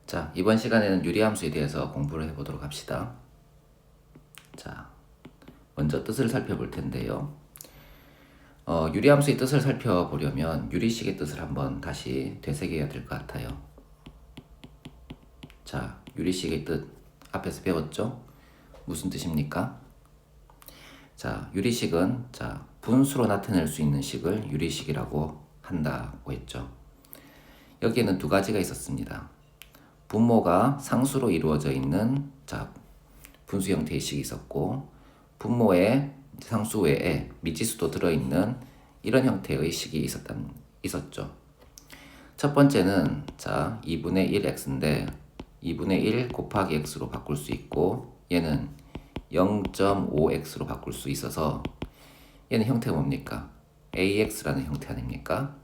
자, 이번 시간에는 유리함수에 대해서 공부를 해보도록 합시다. 자, 먼저 뜻을 살펴볼 텐데요. 유리함수의 뜻을 살펴보려면 유리식의 뜻을 한번 다시 되새겨야 될 것 같아요. 자, 유리식의 뜻 앞에서 배웠죠? 무슨 뜻입니까? 자, 유리식은 분수로 나타낼 수 있는 식을 유리식이라고 한다고 했죠. 여기에는 두 가지가 있었습니다. 분모가 상수로 이루어져 있는 분수 형태의 식이 있었고, 분모의 상수 외에 미지수도 들어있는 이런 형태의 식이 있었죠. 첫 번째는 2분의 1x인데 2분의 1 곱하기 x로 바꿀 수 있고, 얘는 0.5x로 바꿀 수 있어서 얘는 형태가 뭡니까? AX라는 형태 아닙니까?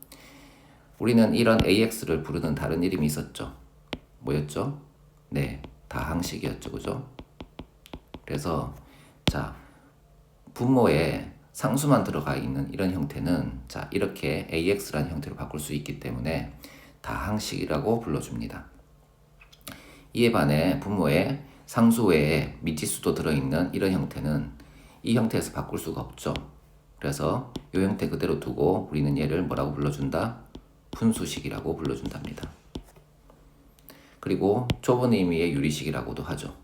우리는 이런 AX를 부르는 다른 이름이 있었죠. 뭐였죠? 네, 다항식이었죠. 그죠? 그래서 분모에 상수만 들어가 있는 이런 형태는 이렇게 AX라는 형태로 바꿀 수 있기 때문에 다항식이라고 불러줍니다. 이에 반해 분모에 상수 외에 미지수도 들어있는 이런 형태는 이 형태에서 바꿀 수가 없죠. 그래서 이 형태 그대로 두고 우리는 얘를 뭐라고 불러준다? 분수식이라고 불러준답니다. 그리고 좁은 의미의 유리식이라고도 하죠.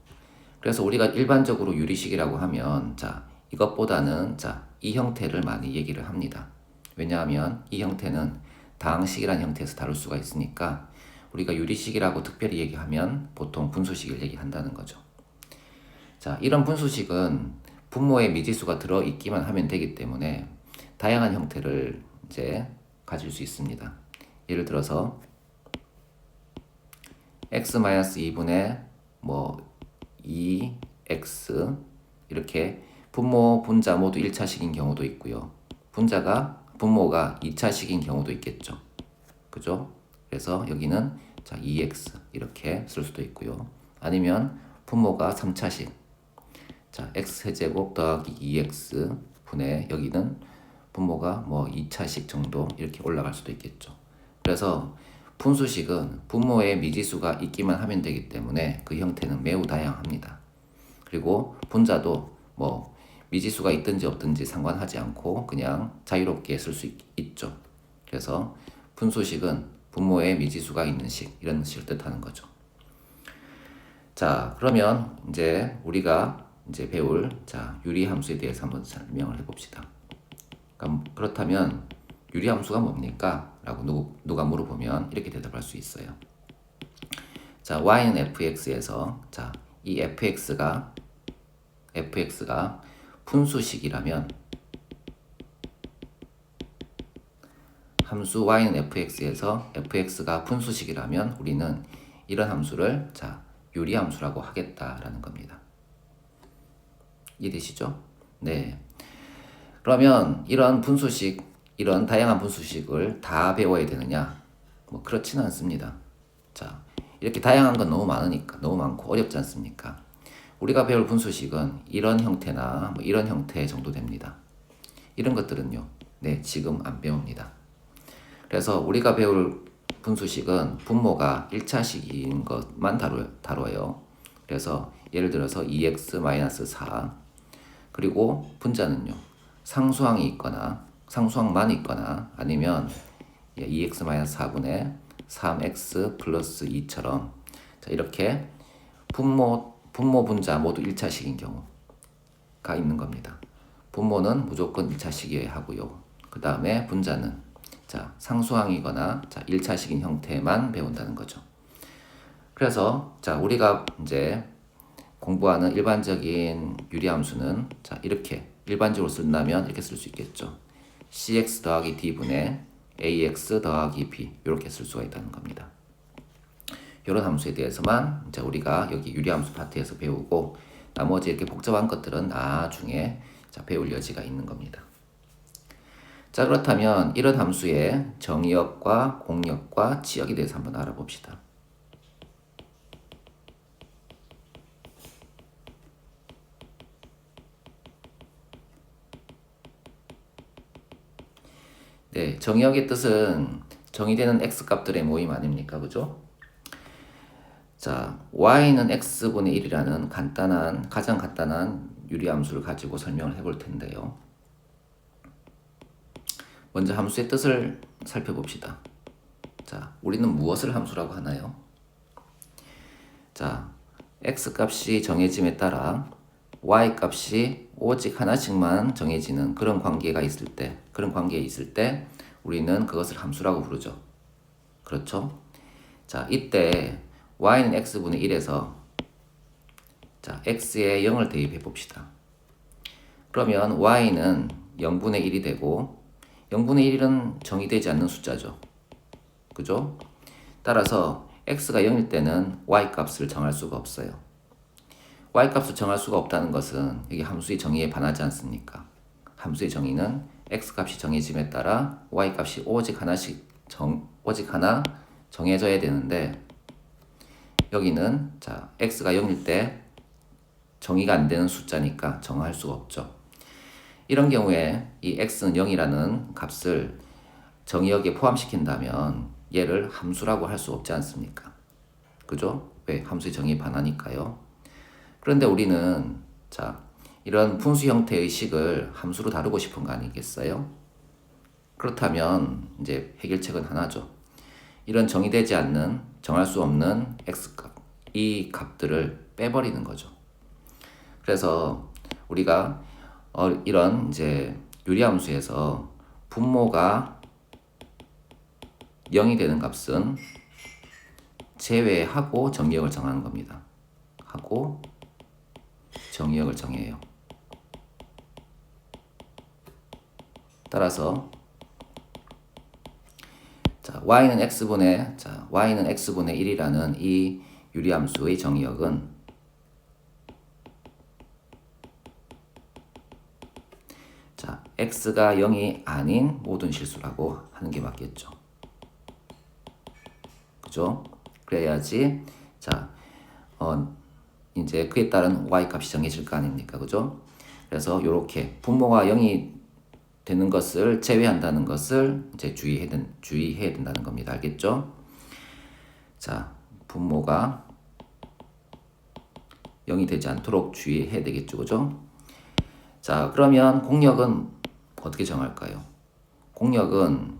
그래서 우리가 일반적으로 유리식이라고 하면 이것보다는 이 형태를 많이 얘기를 합니다. 왜냐하면 이 형태는 다항식이라는 형태에서 다룰 수가 있으니까 우리가 유리식이라고 특별히 얘기하면 보통 분수식을 얘기한다는 거죠. 이런 분수식은 분모에 미지수가 들어있기만 하면 되기 때문에 다양한 형태를 가질 수 있습니다. 예를 들어서 x-2분의 2x 이렇게 분모, 분자 모두 1차식인 경우도 있고요. 분모가 2차식인 경우도 있겠죠. 그죠? 그래서 여기는 2x 이렇게 쓸 수도 있고요. 아니면 분모가 3차식 x제곱 더하기 2x 분의 여기는 분모가 2차식 정도 이렇게 올라갈 수도 있겠죠. 그래서 분수식은 분모에 미지수가 있기만 하면 되기 때문에 그 형태는 매우 다양합니다. 그리고 분자도 미지수가 있든지 없든지 상관하지 않고 그냥 자유롭게 쓸 수 있죠. 그래서 분수식은 분모에 미지수가 있는 식, 이런 식을 뜻하는 거죠. 자, 그러면 우리가 배울 유리함수에 대해서 한번 설명을 해봅시다. 그렇다면 유리함수가 뭡니까? 라고 누가 물어보면 이렇게 대답할 수 있어요. y는 fx에서 이 fx가 분수식이라면 함수 y는 fx에서 fx가 분수식이라면 우리는 이런 함수를 유리함수라고 하겠다라는 겁니다. 이해되시죠? 네. 그러면 이런 다양한 분수식을 다 배워야 되느냐? 그렇지는 않습니다. 이렇게 다양한 건 너무 많으니까, 너무 많고 어렵지 않습니까? 우리가 배울 분수식은 이런 형태나 이런 형태 정도 됩니다. 이런 것들은요, 지금 안 배웁니다. 그래서 우리가 배울 분수식은 분모가 1차식인 것만 다뤄요. 그래서 예를 들어서 2x-4 그리고 분자는요, 상수항만 있거나 아니면 2x-4분의 3x 플러스 2처럼 이렇게 분모 분자 모두 1차식인 경우가 있는 겁니다. 분모는 무조건 1차식이어야 하고요. 그 다음에 분자는 상수항이거나 1차식인 형태만 배운다는 거죠. 그래서 우리가 공부하는 일반적인 유리함수는 이렇게 일반적으로 쓴다면 이렇게 쓸 수 있겠죠. cx 더하기 d분의 ax 더하기 b 이렇게 쓸 수가 있다는 겁니다. 이런 함수에 대해서만 우리가 여기 유리함수 파트에서 배우고 나머지 이렇게 복잡한 것들은 나중에 배울 여지가 있는 겁니다. 그렇다면 이런 함수의 정의역과 공역과 지역에 대해서 한번 알아봅시다. 네, 정의역의 뜻은 정의되는 x값들의 모임 아닙니까? 그죠? 자, y는 x분의 1이라는 가장 간단한 유리함수를 가지고 설명을 해볼 텐데요. 먼저 함수의 뜻을 살펴봅시다. 자, 우리는 무엇을 함수라고 하나요? 자, x 값이 정해짐에 따라 y 값이 오직 하나씩만 정해지는 그런 관계에 있을 때 우리는 그것을 함수라고 부르죠. 그렇죠? 자, 이때 y는 x분의 1에서 자, x에 0을 대입해 봅시다. 그러면 y는 0분의 1이 되고 0분의 1은 정의되지 않는 숫자죠. 그죠? 따라서 x가 0일 때는 y 값을 정할 수가 없어요. y 값을 정할 수가 없다는 것은 여기 함수의 정의에 반하지 않습니까? 함수의 정의는 x 값이 정해짐에 따라 y 값이 오직 하나 정해져야 되는데 여기는 자, x가 0일 때 정의가 안 되는 숫자니까 정할 수가 없죠. 이런 경우에 이 x는 0이라는 값을 정의역에 포함시킨다면 얘를 함수라고 할 수 없지 않습니까? 그죠? 왜? 함수의 정의에 반하니까요. 그런데 우리는 자, 이런 분수 형태의 식을 함수로 다루고 싶은 거 아니겠어요? 그렇다면 이제 해결책은 하나죠. 이런 정의되지 않는, 정할 수 없는 x값, 이 값들을 빼버리는 거죠. 그래서 우리가 이런 이제 유리함수에서 분모가 0이 되는 값은 제외하고 정의역을 정하는 겁니다. 하고 정의역을 정해요. 따라서 자, y는 x분의 1이라는 이 유리함수의 정의역은 자, x가 0이 아닌 모든 실수라고 하는 게 맞겠죠. 그죠? 그래야지 자, 이제 그에 따른 y 값이 정해질 거 아닙니까? 그죠? 그래서 이렇게 분모가 0이 되는 것을 제외한다는 것을 이제 주의해야 된다는 겁니다. 알겠죠? 자, 분모가 0이 되지 않도록 주의해야 되겠죠. 그죠? 자, 그러면 공역은 어떻게 정할까요? 공역은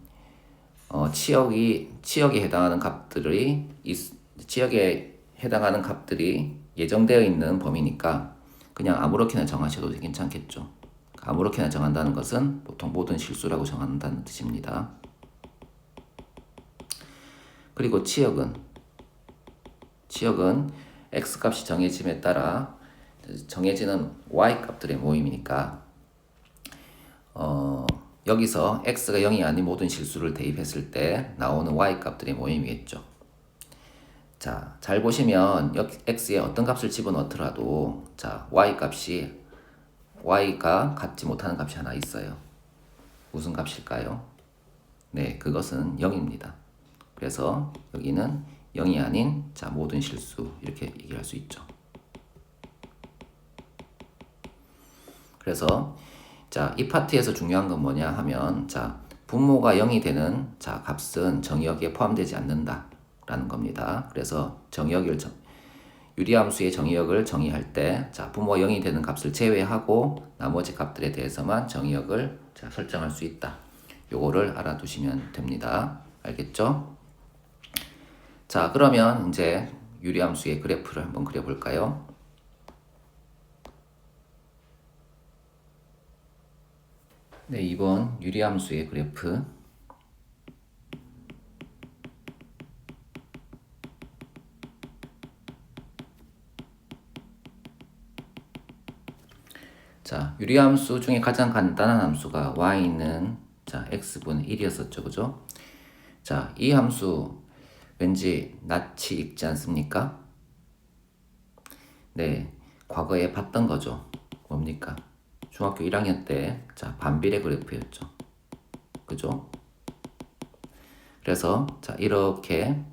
치역에 해당하는 값들이 예정되어 있는 범위니까 그냥 아무렇게나 정하셔도 괜찮겠죠. 아무렇게나 정한다는 것은 보통 모든 실수라고 정한다는 뜻입니다. 그리고 치역은 x값이 정해짐에 따라 정해지는 y값들의 모임이니까 여기서 x가 0이 아닌 모든 실수를 대입했을 때 나오는 y값들의 모임이겠죠. 자, 잘 보시면 x에 어떤 값을 집어넣더라도 자, y가 같지 못하는 값이 하나 있어요. 무슨 값일까요? 네, 그것은 0입니다. 그래서 여기는 0이 아닌 자, 모든 실수 이렇게 얘기할 수 있죠. 그래서 자, 이 파트에서 중요한 건 뭐냐 하면 자, 분모가 0이 되는 자, 값은 정의역에 포함되지 않는다라는 겁니다. 그래서 유리함수의 정의역을 정의할 때 자, 분모가 0이 되는 값을 제외하고 나머지 값들에 대해서만 정의역을 자, 설정할 수 있다. 요거를 알아두시면 됩니다. 알겠죠? 자, 그러면 이제 유리함수의 그래프를 한번 그려볼까요? 네, 2번 유리함수의 그래프. 자, 유리함수 중에 가장 간단한 함수가 y는 자, x분의 1이었었죠. 그죠? 자, 이 함수 왠지 낯이 익지 않습니까? 네, 과거에 봤던 거죠. 뭡니까? 중학교 1학년 때 자, 반비례 그래프였죠. 그죠? 그래서 자, 이렇게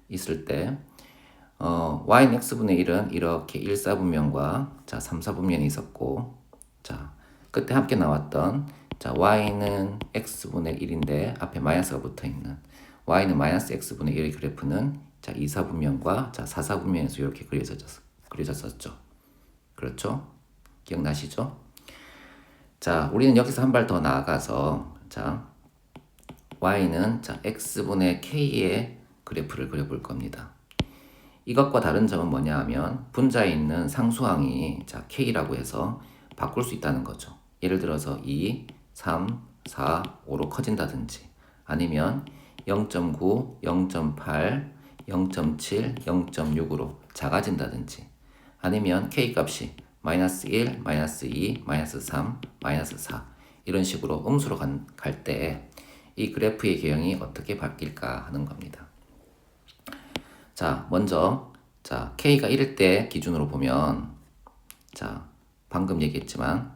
있을 때 y는 x분의 1은 이렇게 1사분면과 자, 3사분면이 있었고 자, 그때 함께 나왔던 자, y는 x분의 1인데 앞에 마이너스가 붙어 있는 y는 마이너스 x분의 1의 그래프는 자, 2사분면과 자, 4사분면에서 이렇게 그려졌었죠. 그렇죠? 기억나시죠? 자, 우리는 여기서 한 발 더 나아가서 자, y는 자, x분의 k의 그래프를 그려볼 겁니다. 이것과 다른 점은 뭐냐 하면 분자에 있는 상수항이 자, k라고 해서 바꿀 수 있다는 거죠. 예를 들어서 2, 3, 4, 5로 커진다든지 아니면 0.9, 0.8, 0.7, 0.6으로 작아진다든지 아니면 k 값이 마이너스 1, 마이너스 2, 마이너스 3, 마이너스 4 이런 식으로 음수로 갈 때 이 그래프의 개형이 어떻게 바뀔까 하는 겁니다. 자, 먼저 자, k가 1일 때 기준으로 보면 자, 방금 얘기했지만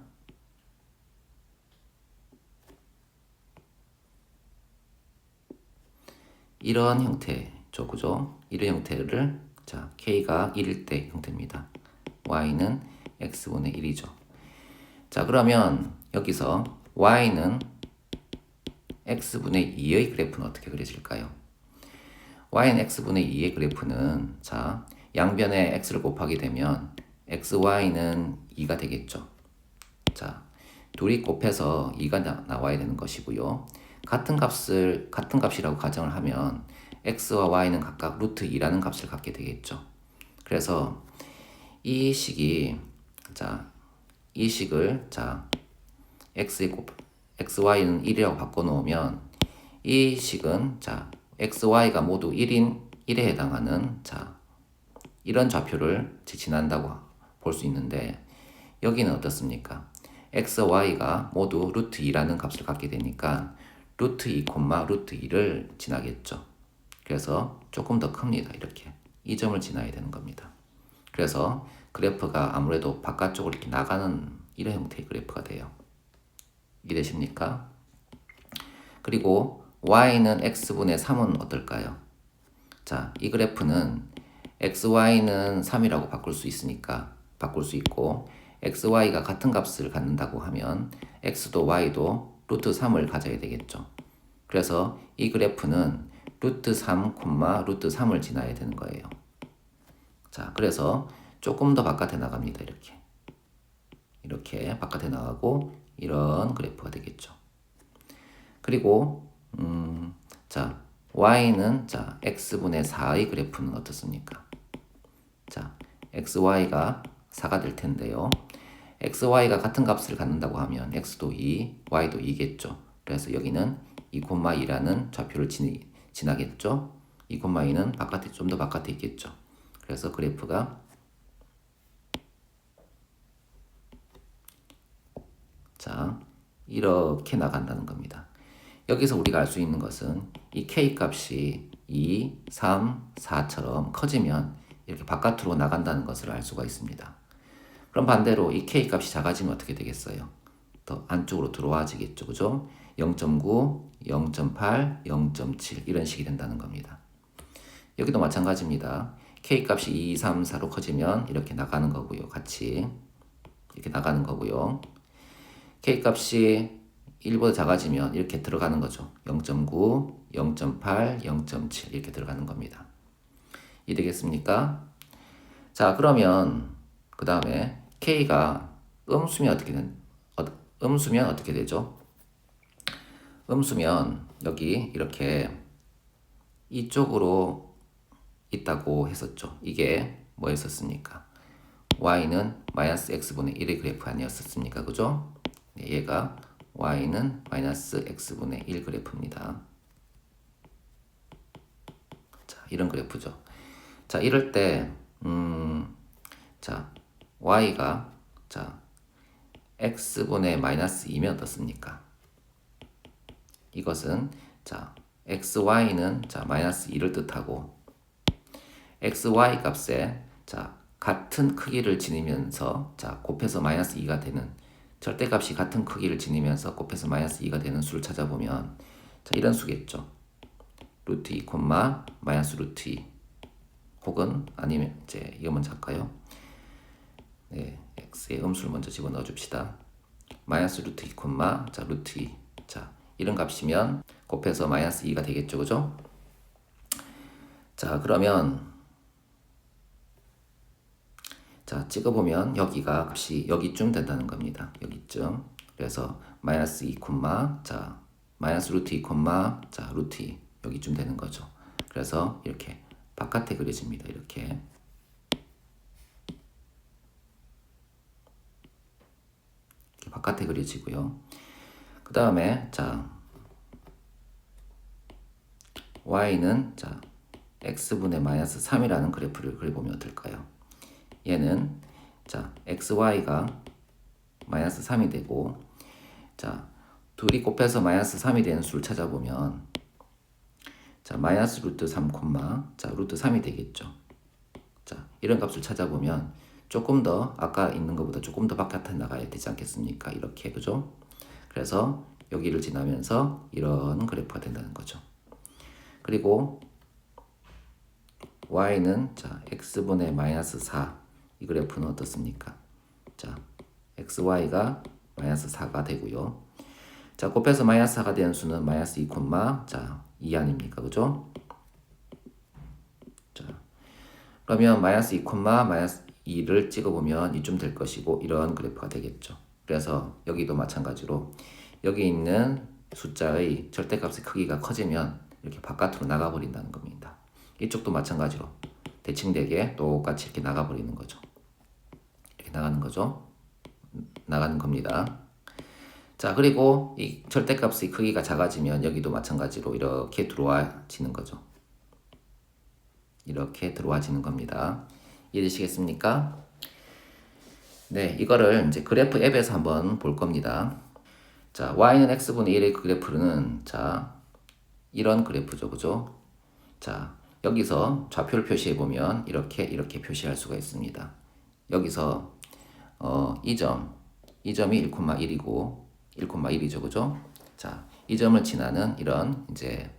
이런 형태죠. 그죠? 이런 형태를 자, k가 1일 때 형태입니다. y는 x분의 1이죠. 자, 그러면 여기서 y는 x분의 2의 그래프는 어떻게 그려질까요? y는 x분의 2의 그래프는 자, 양변에 x를 곱하게 되면 xy는 2가 되겠죠. 자, 둘이 곱해서 2가 나와야 되는 것이고요. 같은 값이라고 가정을 하면 x와 y는 각각 루트 2라는 값을 갖게 되겠죠. 그래서 이 식이 자, 이 식을 자, xy는 1이라고 바꿔 놓으면 이 식은 자, xy가 모두 1에 해당하는 자, 이런 좌표를 지칭한다고 볼 수 있는데 여기는 어떻습니까? x, y가 모두 루트 2라는 값을 갖게 되니까 루트 2, 루트 2를 지나겠죠. 그래서 조금 더 큽니다. 이렇게 이 점을 지나야 되는 겁니다. 그래서 그래프가 아무래도 바깥쪽으로 이렇게 나가는 이런 형태의 그래프가 돼요. 이해되십니까? 그리고 y는 x분의 3은 어떨까요? 자, 이 그래프는 xy는 3이라고 바꿀 수 있으니까 바꿀 수 있고 xy가 같은 값을 갖는다고 하면 x도 y도 루트 3을 가져야 되겠죠. 그래서 이 그래프는 루트 3, 루트 3을 지나야 되는 거예요. 자, 그래서 조금 더 바깥에 나갑니다. 이렇게 바깥에 나가고 이런 그래프가 되겠죠. 그리고 자, y는 자, x분의 4의 그래프는 어떻습니까? 자, xy가 4가 될 텐데요. xy가 같은 값을 갖는다고 하면 x도 2, y도 2겠죠. 그래서 여기는 2,2라는 좌표를 지나겠죠. 2,2는 바깥에 좀 더 바깥에 있겠죠. 그래서 그래프가 자, 이렇게 나간다는 겁니다. 여기서 우리가 알 수 있는 것은 이 k 값이 2, 3, 4처럼 커지면 이렇게 바깥으로 나간다는 것을 알 수가 있습니다. 그럼 반대로 이 k 값이 작아지면 어떻게 되겠어요? 더 안쪽으로 들어와지겠죠. 그죠? 0.9, 0.8, 0.7 이런 식이 된다는 겁니다. 여기도 마찬가지입니다. k 값이 2, 3, 4로 커지면 이렇게 나가는 거고요. 같이 이렇게 나가는 거고요. k 값이 1보다 작아지면 이렇게 들어가는 거죠. 0.9, 0.8, 0.7 이렇게 들어가는 겁니다. 이해되겠습니까? 자, 그러면 그 다음에 k가 음수면 어떻게 되죠? 음수면 여기 이렇게 이쪽으로 있다고 했었죠. 이게 뭐였었습니까? y는 마이너스 x분의 1의 그래프 아니었었습니까? 그죠? 네, 얘가 y는 마이너스 x분의 1 그래프입니다. 자, 이런 그래프죠. 자, 이럴 때 자, y가 자, x분의 마이너스 2면 어떻습니까? 이것은 자, xy는 자, 마이너스 2를 뜻하고 xy 값에 자, 같은 크기를 지니면서 자, 곱해서 마이너스 2가 되는 절대값이 같은 크기를 지니면서 곱해서 마이너스 2가 되는 수를 찾아보면 자, 이런 수겠죠. 루트 2, 마이너스 루트 2 혹은 아니면 이제 이거 먼저 할까요? 네, x의 음수를 먼저 집어넣어 줍시다. 마이너스 루트 2, 자, 루트 2. 자, 이런 값이면 곱해서 마이너스 2가 되겠죠. 그죠? 자, 그러면 자, 찍어보면 여기가 값이 여기쯤 된다는 겁니다. 여기쯤. 그래서 마이너스 2, 자, 마이너스 루트 2, 자, 루트 2 여기쯤 되는 거죠. 그래서 이렇게 바깥에 그려집니다. 이렇게. 바깥에 그려지고요. 그 다음에 자 y는 자 x분의 마이너스 3이라는 그래프를 그려보면 어떨까요? 얘는 자 xy가 마이너스 3이 되고 자 둘이 곱해서 마이너스 3이 되는 수를 찾아보면 자 마이너스 루트 3, 자 루트 3이 되겠죠. 자 이런 값을 찾아보면 조금 더 아까 있는 것보다 조금 더 바깥에 나가야 되지 않겠습니까? 이렇게 그죠? 그래서 여기를 지나면서 이런 그래프가 된다는 거죠. 그리고 y는 자 x분의 마이너스 4 이 그래프는 어떻습니까? 자 xy가 마이너스 4가 되고요. 자 곱해서 마이너스 4가 되는 수는 마이너스 2, 자 2 아닙니까? 그죠? 자 그러면 마이너스 2, 마이너스 2를 찍어보면 이쯤 될 것이고 이런 그래프가 되겠죠. 그래서 여기도 마찬가지로 여기 있는 숫자의 절대값의 크기가 커지면 이렇게 바깥으로 나가버린다는 겁니다. 이쪽도 마찬가지로 대칭되게 똑같이 이렇게 나가버리는 거죠. 이렇게 나가는 거죠. 나가는 겁니다. 자 그리고 이 절대값의 크기가 작아지면 여기도 마찬가지로 이렇게 들어와지는 거죠. 이렇게 들어와지는 겁니다. 이해되시겠습니까? 네, 이거를 이제 그래프 앱에서 한번 볼 겁니다. 자, y는 x분의 1의 그래프는 자, 이런 그래프죠. 그죠? 자, 여기서 좌표를 표시해 보면 이렇게 표시할 수가 있습니다. 여기서 이 점이 1,1이고 1,1이죠. 그죠? 자, 이 점을 지나는 이런 이제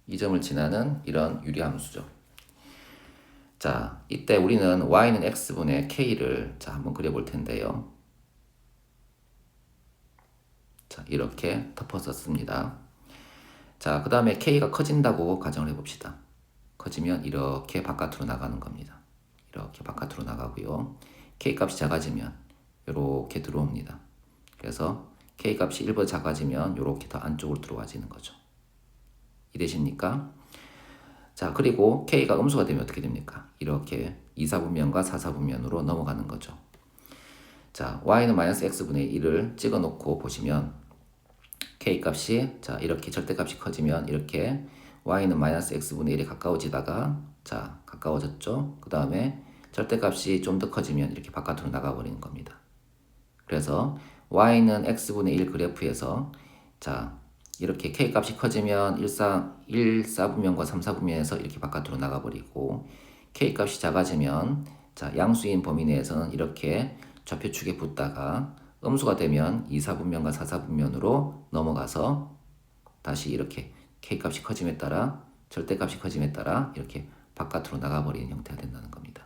이 점을 지나는 이런 유리함수죠. 자, 이때 우리는 y는 x분의 k를 자, 한번 그려볼 텐데요. 자, 이렇게 덮었었습니다. 자, 그 다음에 k가 커진다고 가정을 해봅시다. 커지면 이렇게 바깥으로 나가는 겁니다. 이렇게 바깥으로 나가고요. k 값이 작아지면 이렇게 들어옵니다. 그래서 k 값이 1보다 작아지면 이렇게 더 안쪽으로 들어와지는 거죠. 이해되십니까? 자, 그리고 k가 음수가 되면 어떻게 됩니까? 이렇게 2사분면과 4사분면으로 넘어가는 거죠. 자, y는 마이너스 x분의 1을 찍어놓고 보시면 k 값이 자 이렇게 절대값이 커지면 이렇게 y는 마이너스 x분의 1에 가까워지다가 자 가까워졌죠. 그 다음에 절대값이 좀 더 커지면 이렇게 바깥으로 나가버리는 겁니다. 그래서 y는 x분의 1 그래프에서 자 이렇게 k 값이 커지면 1사분면과 3사분면에서 이렇게 바깥으로 나가버리고 k 값이 작아지면 자 양수인 범위 내에서는 이렇게 좌표축에 붙다가 음수가 되면 2사분면과 4사분면으로 넘어가서 다시 이렇게 k값이 커짐에 따라 절대값이 커짐에 따라 이렇게 바깥으로 나가버리는 형태가 된다는 겁니다.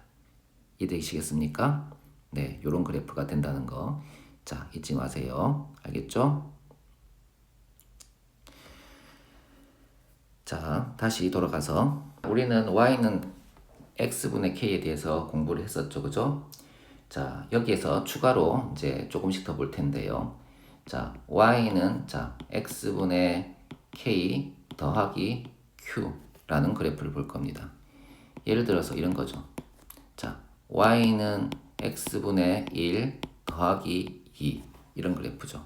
이해되시겠습니까? 네, 이런 그래프가 된다는 거. 자, 잊지 마세요. 알겠죠? 자, 다시 돌아가서 우리는 y는 x분의 k에 대해서 공부를 했었죠. 그죠? 자, 여기에서 추가로 이제 조금씩 더 볼 텐데요. 자, y는 자, x분의 k 더하기 q라는 그래프를 볼 겁니다. 예를 들어서 이런 거죠. 자, y는 x분의 1 더하기 2 이런 그래프죠.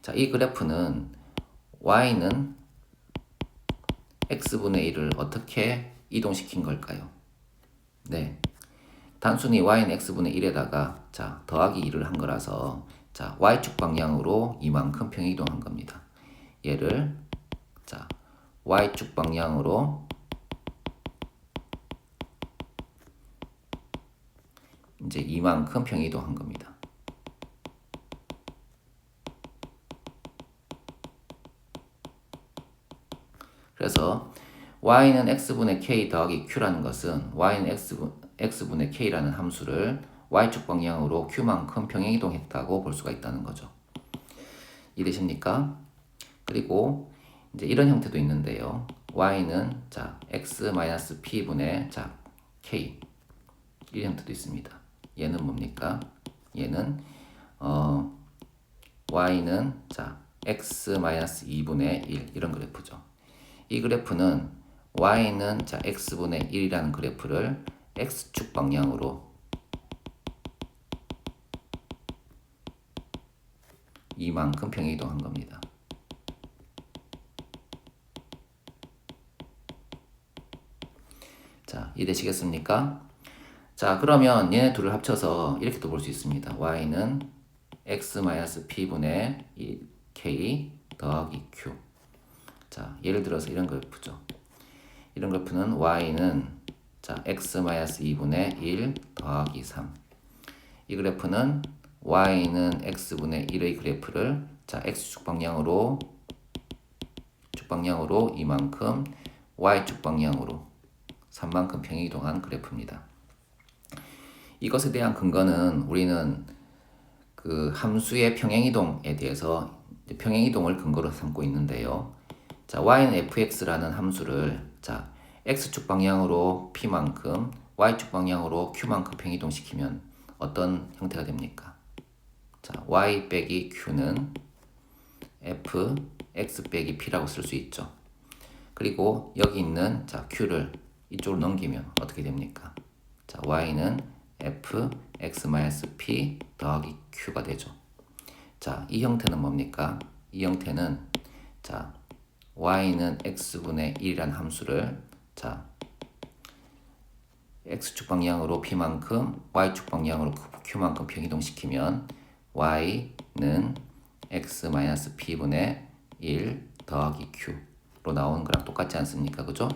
자, 이 그래프는 y는 x분의 1을 어떻게 이동시킨 걸까요? 네. 단순히 y는 x분의 1에다가 자 더하기 2를 한 거라서 자 y축 방향으로 이만큼 평이동한 겁니다. 얘를 자 y축 방향으로 이제 이만큼 평이동한 겁니다. 그래서 y는 x분의 k 더하기 q라는 것은 y는 x분의 k라는 함수를 y축 방향으로 q만큼 평행이동했다고 볼 수가 있다는 거죠. 이해되십니까? 그리고 이제 이런 형태도 있는데요. y는 자 x-p분의 자 k 이 형태도 있습니다. 얘는 뭡니까? 얘는 y는 자 x-2분의 1 이런 그래프죠. 이 그래프는 y는 자 x분의 1이라는 그래프를 x축 방향으로 이만큼 평행이동한 겁니다. 자, 이해되시겠습니까? 자, 그러면 얘네 둘을 합쳐서 이렇게도 볼 수 있습니다. y는 x-p분의 k 더하기 q. 자, 예를 들어서 이런 그래프죠. 이런 그래프는 y는 자 x-2분의 1 더하기 3. 이 그래프는 y는 x분의 1의 그래프를 자 x축 방향으로 이만큼 y축 방향으로 3만큼 평행이동한 그래프입니다. 이것에 대한 근거는 우리는 그 함수의 평행이동에 대해서 평행이동을 근거로 삼고 있는데요. 자, y는 fx라는 함수를 자 x축 방향으로 p만큼 y축 방향으로 q만큼 평행이동시키면 어떤 형태가 됩니까? 자, y 빼기 q는 f x 빼기 p라고 쓸 수 있죠. 그리고 여기 있는 자 q를 이쪽으로 넘기면 어떻게 됩니까? 자, y는 f x-p 더하기 q가 되죠. 자, 이 형태는 뭡니까? 이 형태는 자 y는 x분의 1이라는 함수를 자 x축 방향으로 p만큼 y축 방향으로 q만큼 평이동시키면 y는 x-p분의 1 더하기 q로 나오는 거랑 똑같지 않습니까? 그죠?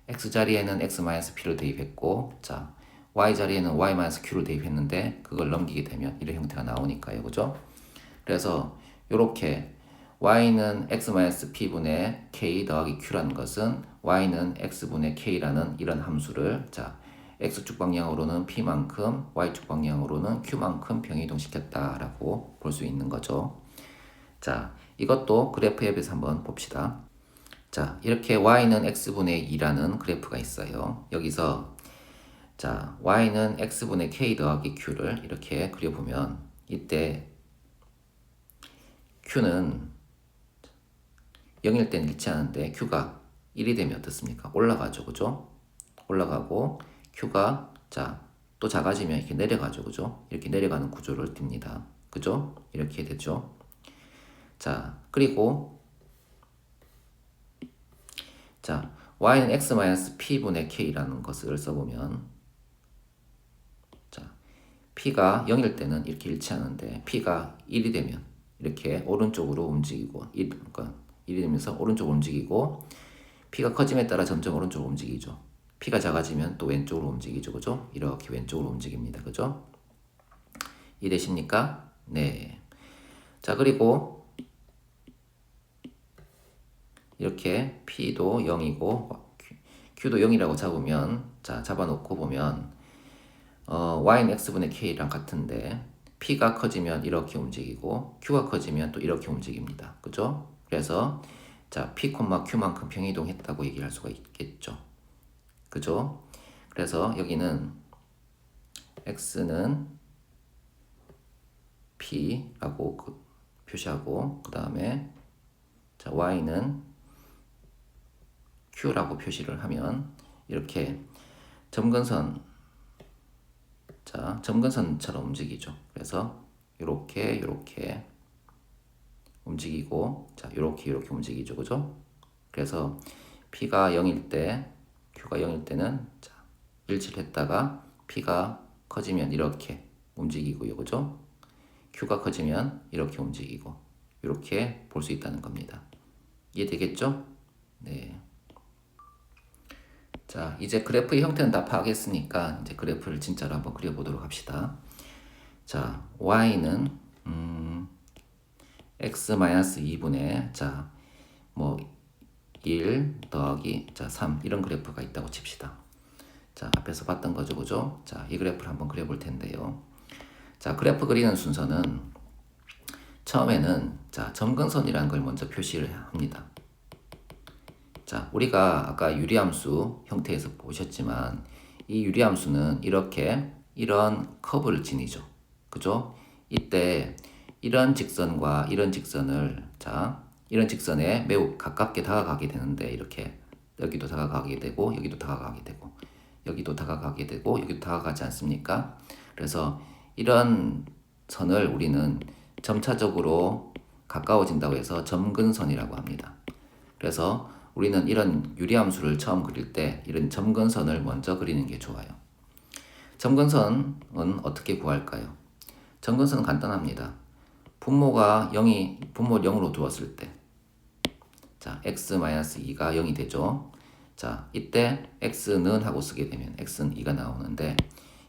x 자리에는 x-p를 대입했고 자 y 자리에는 y-q를 대입했는데 그걸 넘기게 되면 이런 형태가 나오니까요. 그죠? 그래서 이렇게 y는 x-p분의 k 더하기 q라는 것은 y는 x분의 k라는 이런 함수를 자 x축 방향으로는 p만큼 y축 방향으로는 q만큼 평이동시켰다라고 볼 수 있는 거죠. 자, 이것도 그래프 앱에서 한번 봅시다. 자, 이렇게 y는 x분의 2라는 그래프가 있어요. 여기서 자 y는 x분의 k 더하기 q를 이렇게 그려보면 이때 q는 0일 땐 잃지 않은데 q가 1이 되면 어떻습니까? 올라가죠. 그죠? 올라가고 q가 자 또 작아지면 이렇게 내려가죠. 그죠? 이렇게 내려가는 구조를 띱니다. 그죠? 이렇게 되죠. 자, 그리고 자 y는 x-p분의 k라는 것을 써보면 자 p가 0일 때는 이렇게 잃지 않은데 p가 1이 되면 이렇게 오른쪽으로 움직이고 그러니까 1이 되면서 오른쪽으로 움직이고 p가 커짐에 따라 점점 오른쪽으로 움직이죠. p가 작아지면 또 왼쪽으로 움직이죠. 그죠? 이렇게 왼쪽으로 움직입니다. 그죠? 이해되십니까? 네. 자, 그리고 이렇게 p도 0이고 q도 0이라고 잡으면 자, 잡아놓고 보면 y는 x분의 k랑 같은데 p가 커지면 이렇게 움직이고 q가 커지면 또 이렇게 움직입니다. 그죠? 그래서 자 p, q만큼 평이동했다고 얘기할 수가 있겠죠. 그죠? 그래서 여기는 x는 p라고 표시하고 그 다음에 자 y는 q라고 표시를 하면 이렇게 점근선 자 점근선처럼 움직이죠. 그래서 이렇게 움직이고 자 이렇게 움직이죠. 그죠? 그래서 p가 0일 때 q가 0일 때는 자 일치를 했다가 p가 커지면 이렇게 움직이고요. 그죠? q가 커지면 이렇게 움직이고 이렇게 볼 수 있다는 겁니다. 이해되겠죠? 네. 자, 이제 그래프의 형태는 다 파악했으니까 이제 그래프를 진짜로 한번 그려보도록 합시다. 자, y는 x-2분의 자, 뭐 1 더하기 자, 3 이런 그래프가 있다고 칩시다. 자, 앞에서 봤던 거죠. 그죠? 자, 이 그래프를 한번 그려볼 텐데요. 자, 그래프 그리는 순서는 처음에는 자, 점근선이라는 걸 먼저 표시를 합니다. 자, 우리가 아까 유리함수 형태에서 보셨지만 이 유리함수는 이렇게 이런 커브를 지니죠. 그죠? 이때 이런 직선과 이런 직선을 이런 직선에 매우 가깝게 다가가게 되는데 이렇게 여기도 다가가게 되고 여기도 다가가게 되고 여기도 다가가게 되고 여기도 다가가지 않습니까? 그래서 이런 선을 우리는 점차적으로 가까워진다고 해서 점근선이라고 합니다. 그래서 우리는 이런 유리함수를 처음 그릴 때 이런 점근선을 먼저 그리는 게 좋아요. 점근선은 어떻게 구할까요? 점근선은 간단합니다. 분모를 0으로 두었을 때 x-2가 0이 되죠. 자, 이때 x는 하고 쓰게 되면 x는 2가 나오는데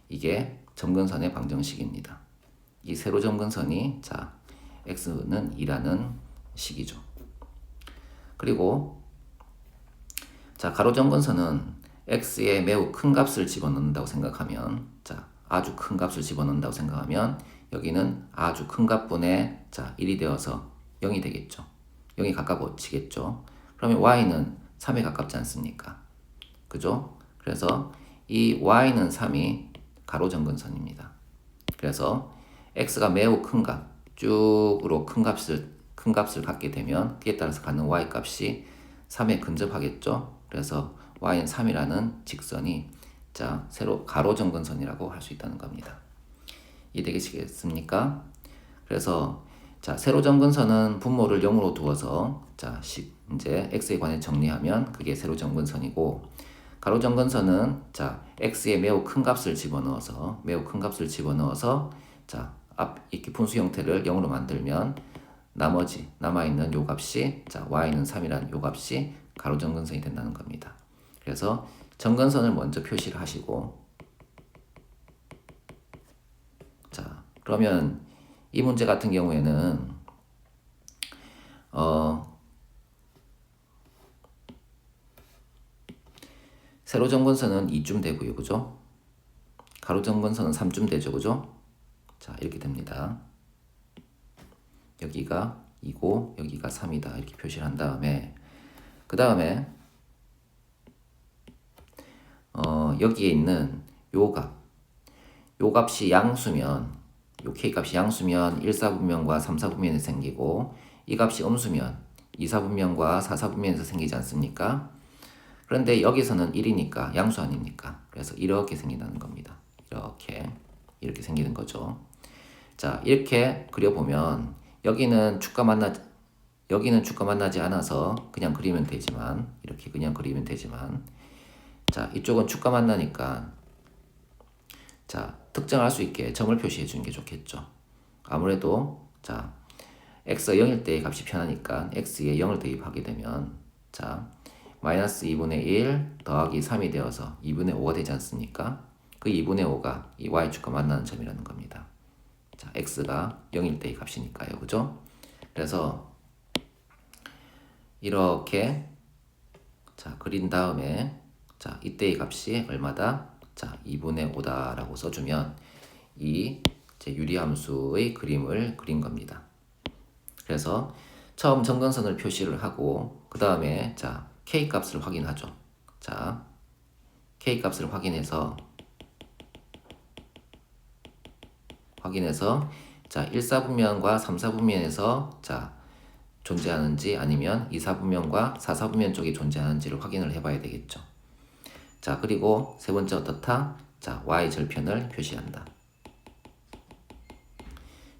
이게 점근선의 방정식입니다. 이 세로 점근선이 x는 2라는 식이죠. 그리고 가로 점근선은 x에 매우 큰 값을 집어넣는다고 생각하면 아주 큰 값을 집어넣는다고 생각하면 여기는 아주 큰 값분의 1이 되어서 0이 되겠죠. 0이 가까워지겠죠. 그러면 y는 3에 가깝지 않습니까? 그죠? 그래서 이 y는 3이 가로 점근선입니다. 그래서 x가 매우 큰 값, 쭉으로 큰 값을 갖게 되면 그에 따라서 갖는 y 값이 3에 근접하겠죠. 그래서 y는 3이라는 직선이 세로 가로 점근선이라고 할 수 있다는 겁니다. 이해되시겠습니까? 그래서 세로 점근선은 분모를 0으로 두어서 이제 x에 관해 정리하면 그게 세로 점근선이고 가로 점근선은 x에 매우 큰 값을 집어넣어서 이렇게 분수 형태를 0으로 만들면 나머지 남아있는 요 값이 y는 3이라는 요 값이 가로 점근선이 된다는 겁니다. 그래서 점근선을 먼저 표시를 하시고 그러면 이 문제 같은 경우에는 세로 점근선은 2쯤 되고요. 그죠? 가로 점근선은 3쯤 되죠. 그죠? 이렇게 됩니다. 여기가 2고 여기가 3이다. 이렇게 표시를 한 다음에 그 다음에 여기에 있는 요 값이 양수면 요 k값이 양수면 1사분면과 3사분면에서 생기고 이 값이 음수면 2사분면과 4사분면에서 생기지 않습니까? 그런데 여기서는 1이니까 양수 아닙니까? 그래서 이렇게 생긴다는 겁니다. 이렇게 생기는 거죠. 이렇게 그려보면 여기는 축과 만나지 않아서 그냥 그리면 되지만 이렇게 그냥 그리면 되지만 이쪽은 축과 만나니까 특정할 수 있게 점을 표시해 주는 게 좋겠죠. 아무래도 x가 0일 때의 값이 편하니까 x에 0을 대입하게 되면 마이너스 2분의 1 더하기 3이 되어서 2분의 5가 되지 않습니까? 그 2분의 5가 이 y축과 만나는 점이라는 겁니다. x가 0일 때의 값이니까요. 그죠? 그래서 이렇게 그린 다음에 이때의 값이 얼마다? 2분의 5다라고 써주면 이 유리함수의 그림을 그린 겁니다. 그래서 처음 점근선을 표시를 하고 그 다음에 k값을 확인하죠. k값을 확인해서 1사분면과 3사분면에서 존재하는지 아니면 2사분면과 4사분면 쪽이 존재하는지를 확인을 해봐야 되겠죠. 그리고 세 번째 어떻다? y절편을 표시한다.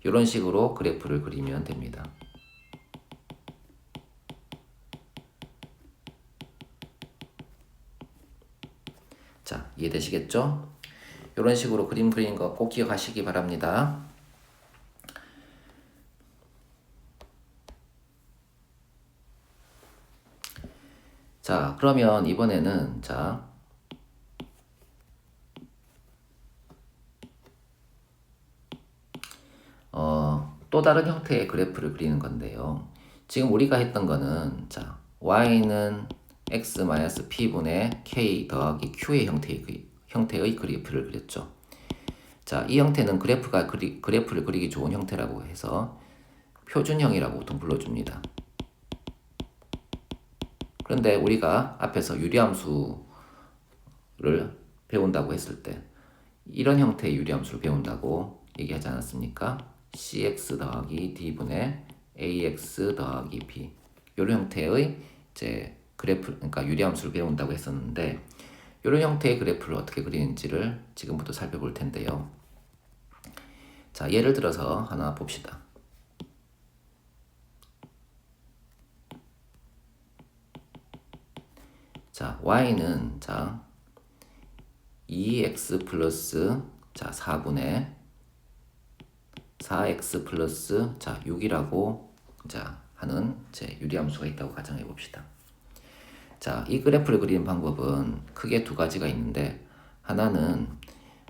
이런 식으로 그래프를 그리면 됩니다. 이해되시겠죠? 이런 식으로 그림 그리는 거 꼭 기억하시기 바랍니다. 그러면 이번에는 또 다른 형태의 그래프를 그리는 건데요. 지금 우리가 했던 거는 y는 x-p분의 k 더하기 q의 형태의 그래프를 그렸죠. 이 형태는 그래프를 그리기 좋은 형태라고 해서 표준형이라고 보통 불러줍니다. 그런데 우리가 앞에서 유리함수를 배운다고 했을 때 이런 형태의 유리함수를 배운다고 얘기하지 않았습니까? cx 더하기 d분의 ax 더하기 b 이런 형태의 이제 그래프, 그러니까 유리함수를 배운다고 했었는데 이런 형태의 그래프를 어떻게 그리는지를 지금부터 살펴볼 텐데요. 자, 예를 들어서 하나 봅시다. 자, y는 자 2x 플러스 자 4분의 4x 플러스 자 6이라고 자 하는 제 유리함수가 있다고 가정해 봅시다. 자, 이 그래프를 그리는 방법은 크게 두 가지가 있는데 하나는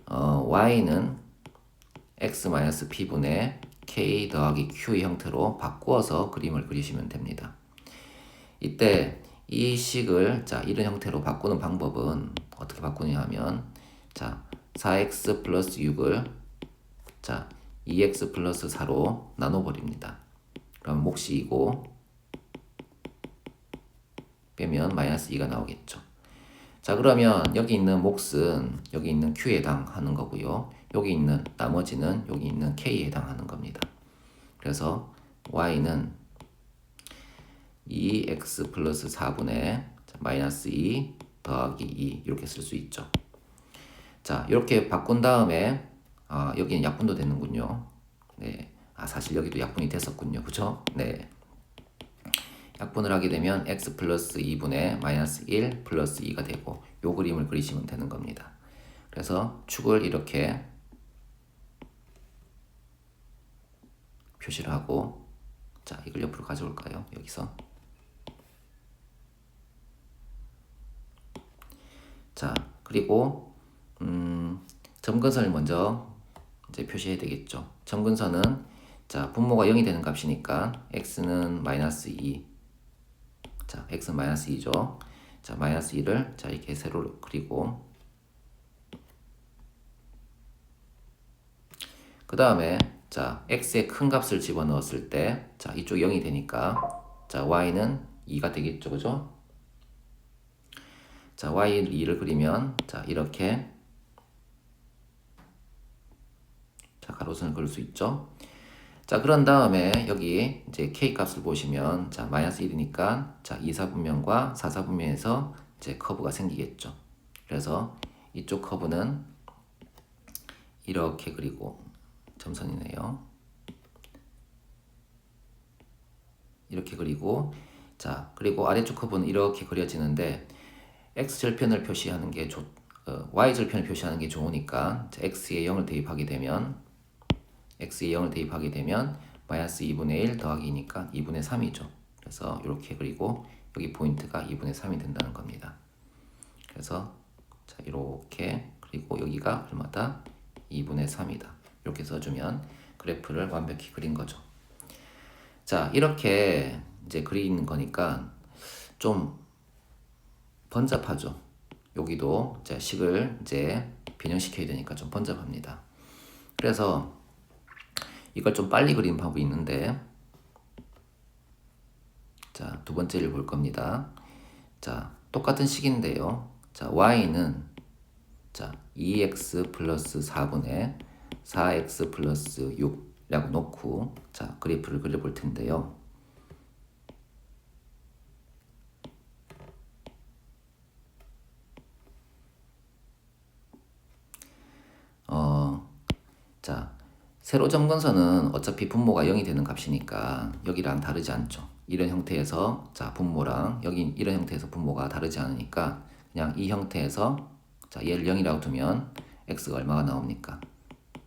y는 x-p분의 k 더하기 q의 형태로 바꾸어서 그림을 그리시면 됩니다. 이때 이 식을 자 이런 형태로 바꾸는 방법은 어떻게 바꾸냐 하면 자 4x 플러스 6을 자 2x 플러스 4로 나눠버립니다. 그럼 몫이 2고 빼면 마이너스 2가 나오겠죠. 자, 그러면 여기 있는 몫은 여기 있는 q에 해당하는 거고요. 여기 있는 나머지는 여기 있는 k에 해당하는 겁니다. 그래서 y는 2x 플러스 4분의 마이너스 2 더하기 2 이렇게 쓸 수 있죠. 자, 이렇게 바꾼 다음에 여기는 약분도 되는군요. 네, 사실 여기도 약분이 됐었군요. 그죠? 네. 약분을 하게 되면 x 플러스 2분의 마이너스 1 플러스 2가 되고 요 그림을 그리시면 되는 겁니다. 그래서 축을 이렇게 표시를 하고 자 이걸 옆으로 가져올까요? 여기서 자 그리고 점근선을 먼저 이제 표시해야 되겠죠. 점근선은 자 분모가 0이 되는 값이니까 x는 마이너스 2 자, x는 마이너스 2죠. 자, 마이너스 2를 자, 이렇게 세로로 그리고 그 다음에 자, x의 큰 값을 집어넣었을 때 자, 이쪽 0이 되니까 자, y는 2가 되겠죠. 그죠? 자, y 2를 그리면 자, 이렇게 자, 가로선을 그릴 수 있죠. 자, 그런 다음에 여기 이제 k 값을 보시면 자, 마이너스 1이니까 자, 2사분면과 4사분면에서 이제 커브가 생기겠죠. 그래서 이쪽 커브는 이렇게 그리고 점선이네요. 이렇게 그리고 자, 그리고 아래쪽 커브는 이렇게 그려지는데 x절편을 표시하는 게 y절편을 표시하는 게 좋으니까 자, x에 0을 대입하게 되면 x에 0을 대입하게 되면 마이너스 2분의 1 더하기 2니까 2분의 3이죠. 그래서 이렇게 그리고 여기 포인트가 2분의 3이 된다는 겁니다. 그래서 자 이렇게 그리고 여기가 얼마다? 2분의 3이다. 이렇게 써주면 그래프를 완벽히 그린 거죠. 자 이렇게 이제 그리는 거니까 좀 번잡하죠. 여기도 이제 식을 이제 변형시켜야 되니까 좀 번잡합니다. 그래서 이걸 좀 빨리 그리는 방법이 있는데 자, 두 번째를 볼 겁니다. 자, 똑같은 식인데요. 자, y는 자, 2x 플러스 4분의 4x 플러스 6이라고 놓고 자, 그래프를 그려볼 텐데요. 자, 세로 점근선은 어차피 분모가 0이 되는 값이니까 여기랑 다르지 않죠. 이런 형태에서 자 분모랑 여기 이런 형태에서 분모가 다르지 않으니까 그냥 이 형태에서 자 얘를 0이라고 두면 x가 얼마가 나옵니까?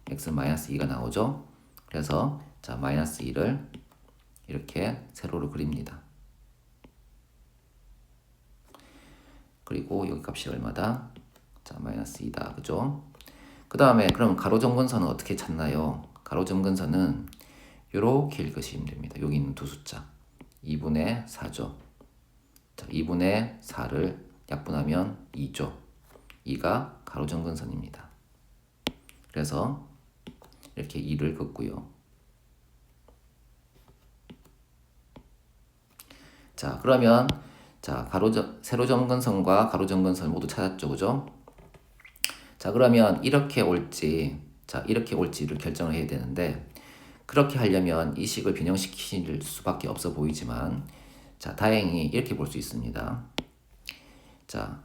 x는 마이너스 2가 나오죠. 그래서 자 마이너스 2를 이렇게 세로로 그립니다. 그리고 여기 값이 얼마다? 자 마이너스 2다. 그죠? 그 다음에 그럼 가로점근선은 어떻게 찾나요? 가로점근선은 이렇게 읽으시면 됩니다. 여기 있는 두 숫자 2분의 4죠. 자, 2분의 4를 약분하면 2죠. 2가 가로점근선입니다. 그래서 이렇게 2를 긋고요. 자 그러면 자, 세로 점근선과 가로 점근선 모두 찾았죠, 그죠? 자, 그러면 이렇게 올지, 자, 이렇게 올지를 결정을 해야 되는데, 그렇게 하려면 이 식을 변형시킬 수밖에 없어 보이지만, 자, 다행히 이렇게 볼 수 있습니다. 자,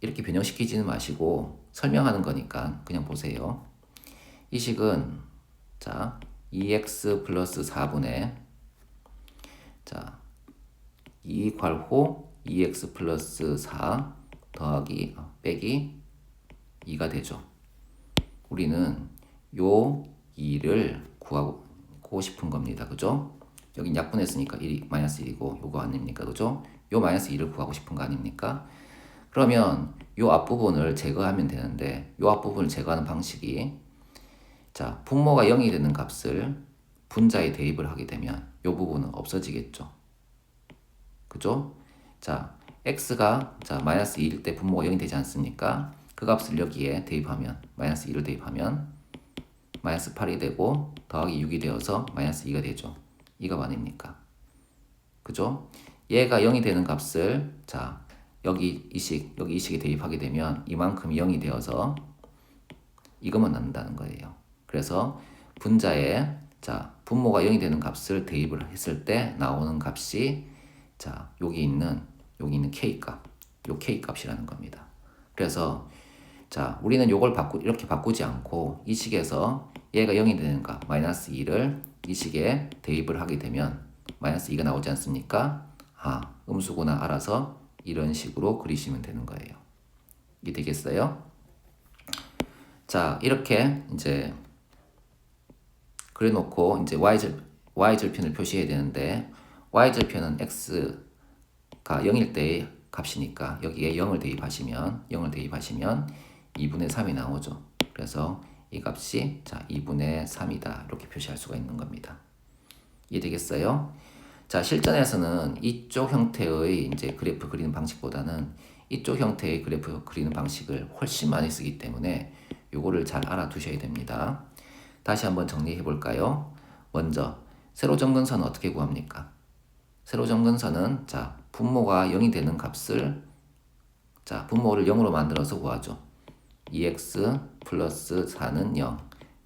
이렇게 변형시키지는 마시고 설명하는 거니까 그냥 보세요. 이 식은 자, 2x 플러스 4분의 자, 2 괄호 2x 플러스 4 더하기 빼기 2가 되죠. 우리는 요 2를 구하고 싶은 겁니다. 그죠? 여긴 약분했으니까 1이 마이너스 1이고 요거 아닙니까? 그죠? 요 마이너스 2를 구하고 싶은 거 아닙니까? 그러면 요 앞부분을 제거하면 되는데 요 앞부분을 제거하는 방식이 자, 분모가 0이 되는 값을 분자에 대입을 하게 되면 요 부분은 없어지겠죠. 그죠? 자, x가 자, 마이너스 2일 때 분모가 0이 되지 않습니까? 그 값을 여기에 대입하면 마이너스 2를 대입하면 마이너스 8이 되고 더하기 6이 되어서 마이너스 2가 되죠. 이가 아닙니까? 그죠? 얘가 0이 되는 값을 자, 여기 이 식에 대입하게 되면 이만큼이 0이 되어서 이것만 남는다는 거예요. 그래서 분자에 자, 분모가 0이 되는 값을 대입을 했을 때 나오는 값이 자, 여기 있는 K값, 요 K값이라는 겁니다. 그래서 자, 우리는 요걸 이렇게 바꾸지 않고 이 식에서 얘가 0이 되는 값, 마이너스 2를 이 식에 대입을 하게 되면 마이너스 2가 나오지 않습니까? 음수구나 알아서 이런 식으로 그리시면 되는 거예요. 이게 되겠어요? 자, 이렇게 이제 그래놓고 이제 y절편을 표시해야 되는데 y절편은 x가 0일 때의 값이니까 여기에 0을 대입하시면 2분의 3이 나오죠. 그래서 이 값이 자 2분의 3이다 이렇게 표시할 수가 있는 겁니다. 이해되겠어요? 자, 실전에서는 이쪽 형태의 이제 그래프 그리는 방식보다는 이쪽 형태의 그래프 그리는 방식을 훨씬 많이 쓰기 때문에 요거를 잘 알아두셔야 됩니다. 다시 한번 정리해 볼까요? 먼저 세로점근선은 어떻게 구합니까? 세로점근선은 자, 분모가 0이 되는 값을 자, 분모를 0으로 만들어서 구하죠. 2x 플러스 4는 0,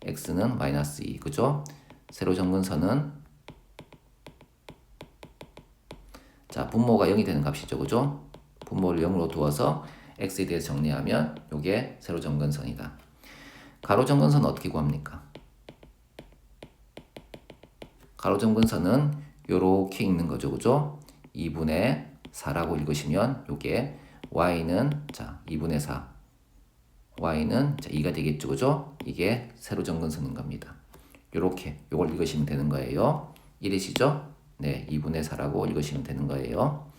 x는 마이너스 2, 그죠? 세로점근선은 자, 분모가 0이 되는 값이죠. 그죠? 분모를 0으로 두어서 x에 대해서 정리하면 요게 세로점근선이다. 가로점근선은 어떻게 구합니까? 가로점근선은 요렇게 읽는 거죠. 그죠? 2분의 4라고 읽으시면 요게 y는 자, 2분의 4. y는 자, 2가 되겠죠. 그죠? 이게 세로점근선인 겁니다. 요렇게 요걸 읽으시면 되는 거예요. 이해되시죠? 네, 2분의 4라고 읽으시면 되는 거예요.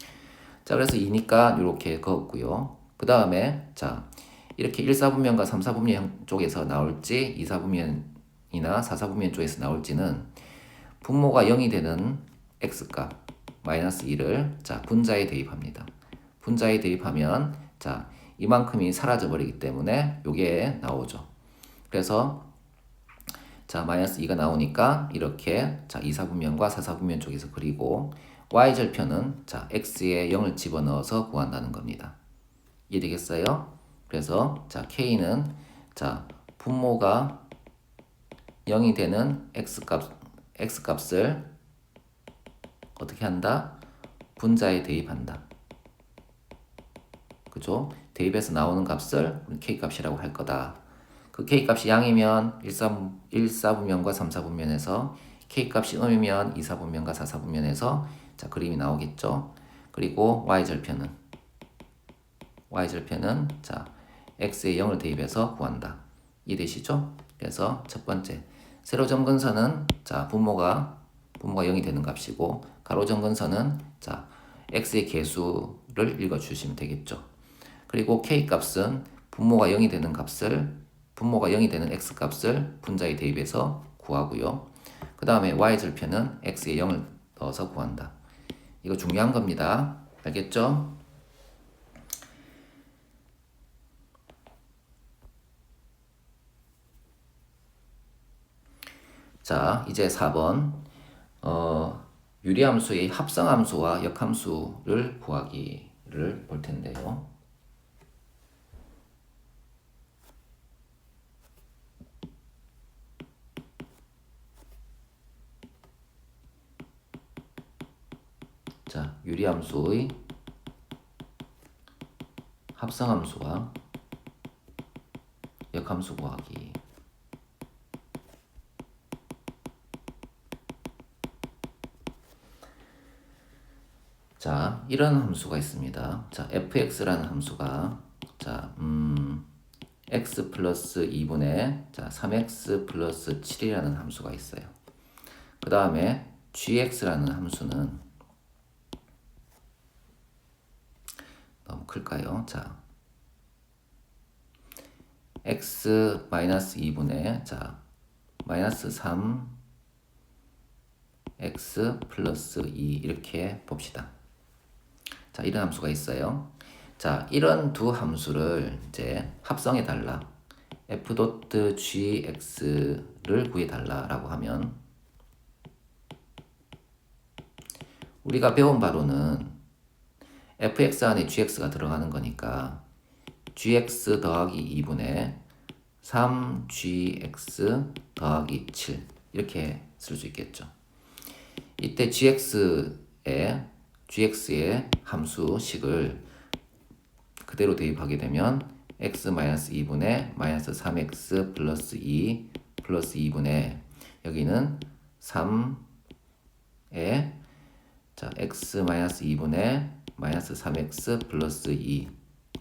자, 그래서 2니까 이렇게 그었고요. 그 다음에 자, 이렇게 1사분면과 3사분면 쪽에서 나올지 2사분면이나 4사분면 쪽에서 나올지는 분모가 0이 되는 x값 마이너스 2를 자, 분자에 대입합니다. 분자에 대입하면 자, 이만큼이 사라져 버리기 때문에 요게 나오죠. 그래서 자, 마이너스 2가 나오니까 이렇게 자, 2사분면과 4사분면 쪽에서 그리고 y절편은 자, x에 0을 집어넣어서 구한다는 겁니다. 이해되겠어요? 그래서 자, k는 자, 분모가 0이 되는 x값을 어떻게 한다? 분자에 대입한다. 그죠? 대입해서 나오는 값을 k값이라고 할 거다. 그 k값이 양이면 1사분면과 3사분면에서 k값이 음이면 2사분면과 4사분면에서 자, 그림이 나오겠죠. 그리고 y절편은 자, x에 0을 대입해서 구한다. 이해되시죠? 그래서 첫 번째 세로점근선은 자, 분모가 0이 되는 값이고 가로점근선은 자, x의 개수를 읽어 주시면 되겠죠. 그리고 k값은 분모가 0이 되는 x값을 분자에 대입해서 구하고요. 그 다음에 y절편은 x에 0을 넣어서 구한다. 이거 중요한 겁니다. 알겠죠? 자, 이제 4번. 유리함수의 합성함수와 역함수를 구하기를 볼 텐데요. 자, 유리함수의 합성함수와 역함수 구하기. 자, 이런 함수가 있습니다. 자, fx라는 함수가 x 플러스 2분의 3x 플러스 7이라는 함수가 있어요. 그 다음에 gx라는 함수는 너무 클까요? 자, x 마이너스 2분의 마이너스 3 x 플러스 2 이렇게 봅시다. 자, 이런 함수가 있어요. 자, 이런 두 함수를 이제 합성해 달라. f.gx를 구해 달라라고 하면 우리가 배운 바로는 fx 안에 gx가 들어가는 거니까 gx 더하기 2분의 3gx 더하기 7 이렇게 쓸 수 있겠죠. 이때 gx의 함수식을 그대로 대입하게 되면 x-2분의 마이너스 3x 플러스 2 플러스 2분의 여기는 3에 x-2분의 마이너스 3x 플러스 2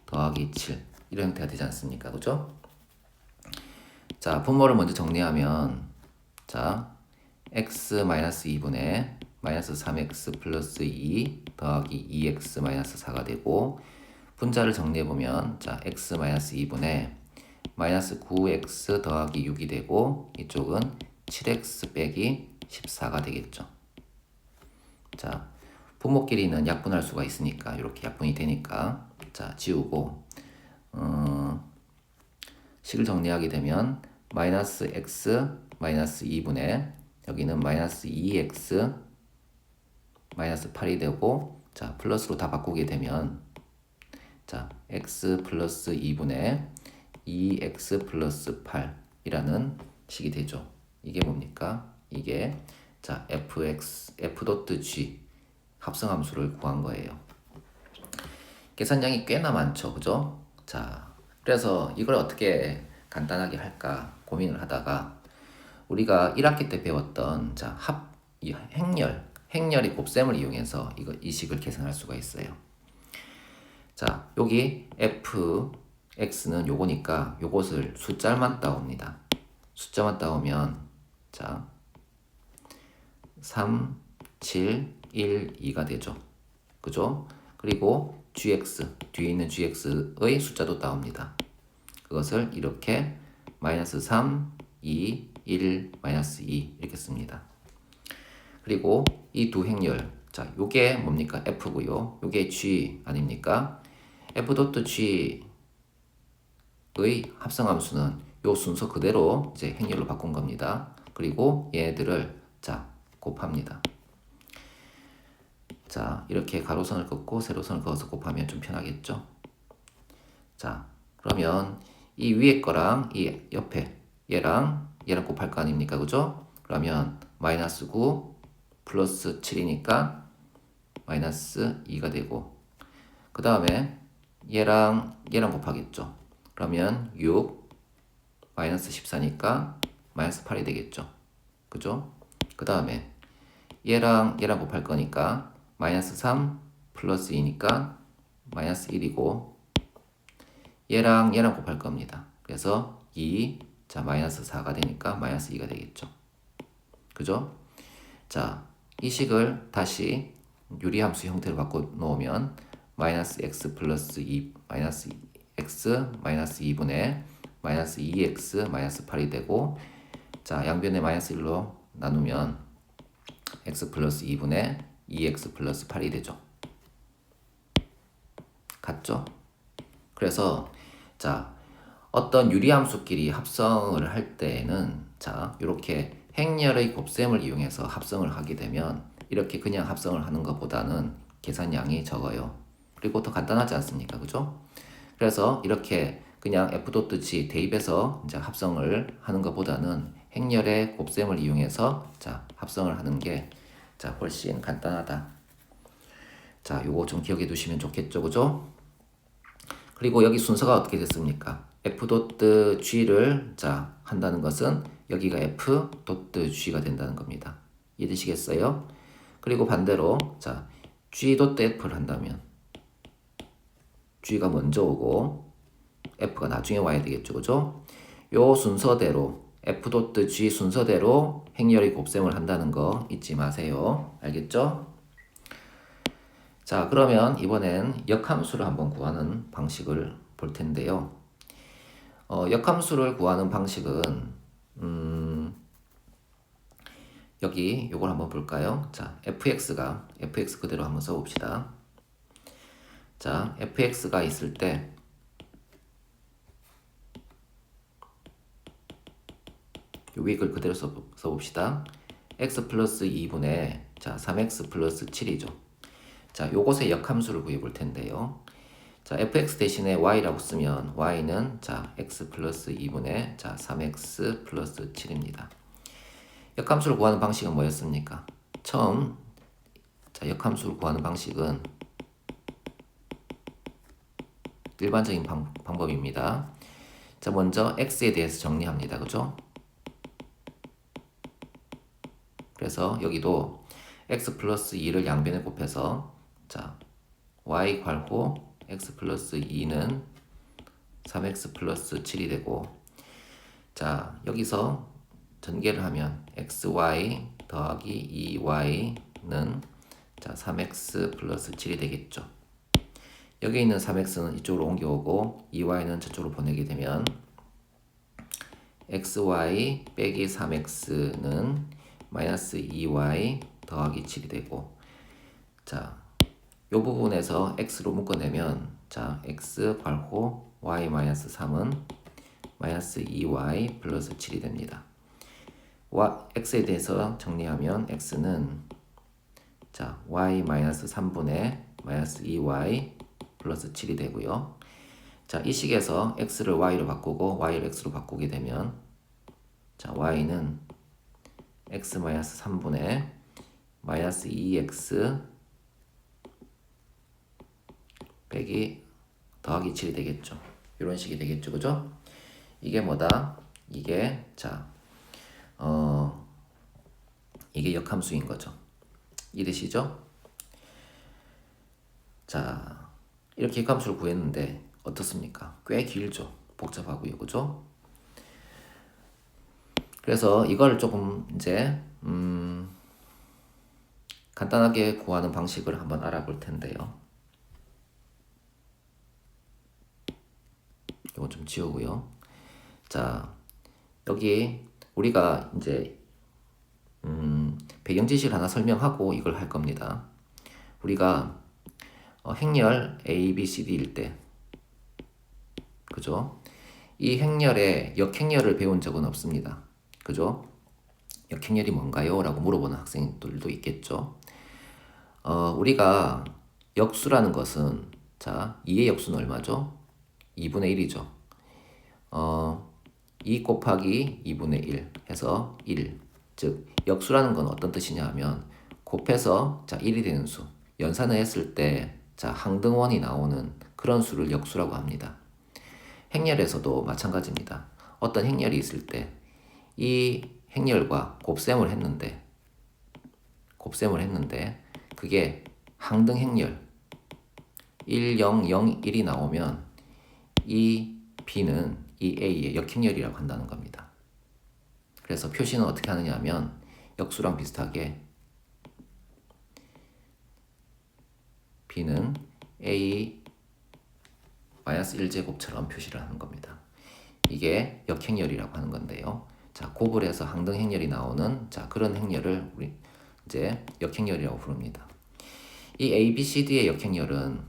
더하기 7 이런 형태가 되지 않습니까? 그죠? 자, 분모를 먼저 정리하면 x-2분의 마이너스 3x 플러스 2 더하기 2x 마이너스 4가 되고 분자를 정리해보면 x-2분의 마이너스 9x 더하기 6이 되고 이쪽은 7x 빼기 14가 되겠죠. 자, 분모끼리는 약분할 수가 있으니까 이렇게 약분이 되니까 지우고 식을 정리하게 되면 마이너스 x 마이너스 2분의 여기는 마이너스 2x 마이너스 8이 되고 플러스로 다 바꾸게 되면 x 플러스 2분의 2x 플러스 8이라는 식이 되죠. 이게 뭡니까? 이게 f.g 합성함수를 구한 거예요. 계산량이 꽤나 많죠. 그죠? 자, 그래서 이걸 어떻게 간단하게 할까 고민을 하다가 우리가 1학기 때 배웠던 행렬의 곱셈을 이용해서 이 식을 계산할 수가 있어요. 자, 여기 fx는 요거니까 요것을 숫자만 따옵니다. 숫자만 따오면 3, 7, 1, 2가 되죠. 그죠? 그리고 gx, 뒤에 있는 gx의 숫자도 따옵니다. 그것을 이렇게 마이너스 3, 2, 1, 마이너스 2 이렇게 씁니다. 그리고 이 두 행렬, 요게 뭡니까? f고요. 요게 g 아닙니까? f.g의 합성함수는 요 순서 그대로 이제 행렬로 바꾼 겁니다. 그리고 얘들을 곱합니다. 이렇게 가로선을 긋고 세로선을 그어서 곱하면 좀 편하겠죠? 그러면 이 위에 거랑 이 옆에 얘랑 곱할 거 아닙니까? 그죠? 그러면 마이너스 9 플러스 7이니까 마이너스 2가 되고 그 다음에 얘랑 곱하겠죠. 그러면 6 마이너스 14니까 마이너스 8이 되겠죠. 그죠? 그 다음에 얘랑 곱할 거니까 마이너스 3 플러스 2니까 마이너스 1이고 얘랑 곱할 겁니다. 그래서 2 마이너스 4가 되니까 마이너스 2가 되겠죠. 그죠? 이 식을 다시 유리함수 형태로 바꿔 놓으면 마이너스 x 플러스 2 마이너스 x 마이너스 2분의 마이너스 2x 마이너스 8이 되고 양변에 마이너스 1로 나누면 x 플러스 2분의 2x 플러스 8이 되죠. 같죠? 그래서 어떤 유리함수끼리 합성을 할 때는 이렇게 행렬의 곱셈을 이용해서 합성을 하게 되면 이렇게 그냥 합성을 하는 것보다는 계산량이 적어요. 그리고 더 간단하지 않습니까? 그죠? 그래서 이렇게 그냥 F.G 대입해서 이제 합성을 하는 것보다는 행렬의 곱셈을 이용해서 자, 합성을 하는 게 자, 훨씬 간단하다. 자, 요거 좀 기억해 두시면 좋겠죠. 그죠? 그리고 여기 순서가 어떻게 됐습니까? F.G를 자, 한다는 것은 여기가 F.G가 된다는 겁니다. 이해되시겠어요? 그리고 반대로 자, G.F를 한다면 G가 먼저 오고 F가 나중에 와야 되겠죠. 그죠? 요 순서대로 F.G 순서대로 행렬의 곱셈을 한다는 거 잊지 마세요. 알겠죠? 자, 그러면 이번엔 역함수를 한번 구하는 방식을 볼 텐데요. 역함수를 구하는 방식은 여기 요걸 한번 볼까요? 자, fx 그대로 한번 써봅시다. 자, fx가 있을 때 요 위글 그대로 써봅시다. x 플러스 2분의 자 3x 플러스 7이죠. 자, 요것의 역함수를 구해 볼 텐데요. 자, fx 대신에 y라고 쓰면 y는 자 x 플러스 2분의 자 3x 플러스 7입니다. 역함수를 구하는 방식은 뭐였습니까? 처음 자 역함수를 구하는 방식은 일반적인 방법입니다. 자, 먼저 x에 대해서 정리합니다. 그죠? 그래서 여기도 x 플러스 2를 양변에 곱해서 자 y 괄호 x 플러스 2는 3x 플러스 7이 되고 자 여기서 전개를 하면 xy 더하기 2y는 자 3x 플러스 7이 되겠죠. 여기 있는 3x는 이쪽으로 옮겨오고 2y는 저쪽으로 보내게 되면 xy 빼기 3x는 마이너스 2y 더하기 7이 되고 자, 요 부분에서 x로 묶어내면 자, x 괄호 y 마이너스 3은 마이너스 2y 플러스 7이 됩니다. x에 대해서 정리하면 x는 자, y 마이너스 3분의 마이너스 2y 플러스 7이 되고요. 자, 이 식에서 x를 y로 바꾸고 y를 x로 바꾸게 되면 자, y는 x 마이너스 3분의 마이너스 2x 빼기 더하기 7이 되겠죠. 이런 식이 되겠죠. 그죠? 이게 뭐다? 이게 자 이게 역함수인 거죠. 이해되시죠? 자, 이렇게 역함수를 구했는데 어떻습니까? 꽤 길죠. 복잡하고요. 그죠? 그래서 이걸 조금 이제 간단하게 구하는 방식을 한번 알아볼 텐데요. 이거 좀 지우고요. 자, 여기 우리가 이제 배경 지식을 하나 설명하고 이걸 할 겁니다. 우리가 행렬 A, B, C, D일 때 그죠? 이 행렬의 역행렬을 배운 적은 없습니다. 그죠? 역행렬이 뭔가요? 라고 물어보는 학생들도 있겠죠. 우리가 역수라는 것은 자 2의 역수는 얼마죠? 2분의 1이죠. 2 곱하기 2분의 1 해서 1. 즉 역수라는 건 어떤 뜻이냐 하면 곱해서 자 1이 되는 수. 연산을 했을 때 자 항등원이 나오는 그런 수를 역수라고 합니다. 행렬에서도 마찬가지입니다. 어떤 행렬이 있을 때 이 행렬과 곱셈을 했는데 그게 항등 행렬 1, 0, 0, 1이 나오면 이 B는 이 A의 역행렬이라고 한다는 겁니다. 그래서 표시는 어떻게 하느냐 하면 역수랑 비슷하게 B는 A 마이너스 1제곱처럼 표시를 하는 겁니다. 이게 역행렬이라고 하는 건데요. 자, 곱을 해서 항등 행렬이 나오는 자 그런 행렬을 우리 이제 역행렬이라고 부릅니다. 이 A, B, C, D의 역행렬은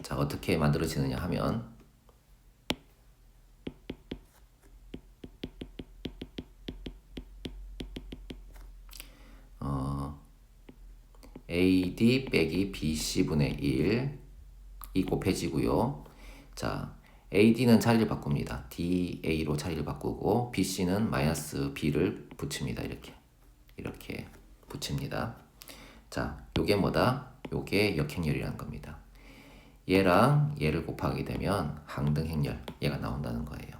자 어떻게 만들어지느냐 하면 BC분의 1 이 곱해지고요. 자, AD는 자리를 바꿉니다. DA로 자리를 바꾸고 BC는 마이너스 B를 붙입니다. 이렇게 붙입니다. 자, 요게 뭐다? 요게 역행렬이라는 겁니다. 얘랑 얘를 곱하게 되면 항등행렬 얘가 나온다는 거예요.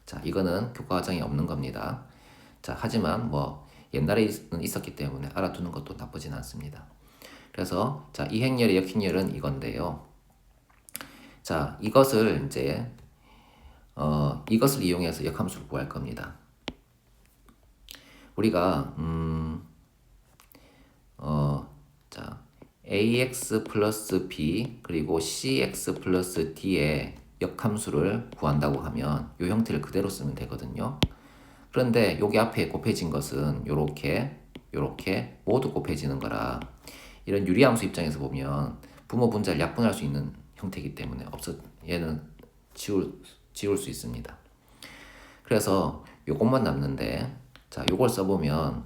자, 이거는 교과과정에 없는 겁니다. 자, 하지만 뭐 옛날에는 있었기 때문에 알아두는 것도 나쁘진 않습니다. 그래서 자, 이 행렬의 역행렬은 이건데요. 자, 이것을 이제 이것을 이용해서 역함수를 구할 겁니다. 우리가 자, ax 플러스 b 그리고 cx 플러스 d의 역함수를 구한다고 하면 이 형태를 그대로 쓰면 되거든요. 그런데 여기 앞에 곱해진 것은 요렇게 모두 곱해지는 거라 이런 유리함수 입장에서 보면 부모 분자를 약분할 수 있는 형태이기 때문에 얘는 지울 수 있습니다. 그래서 요것만 남는데 자, 요걸 써보면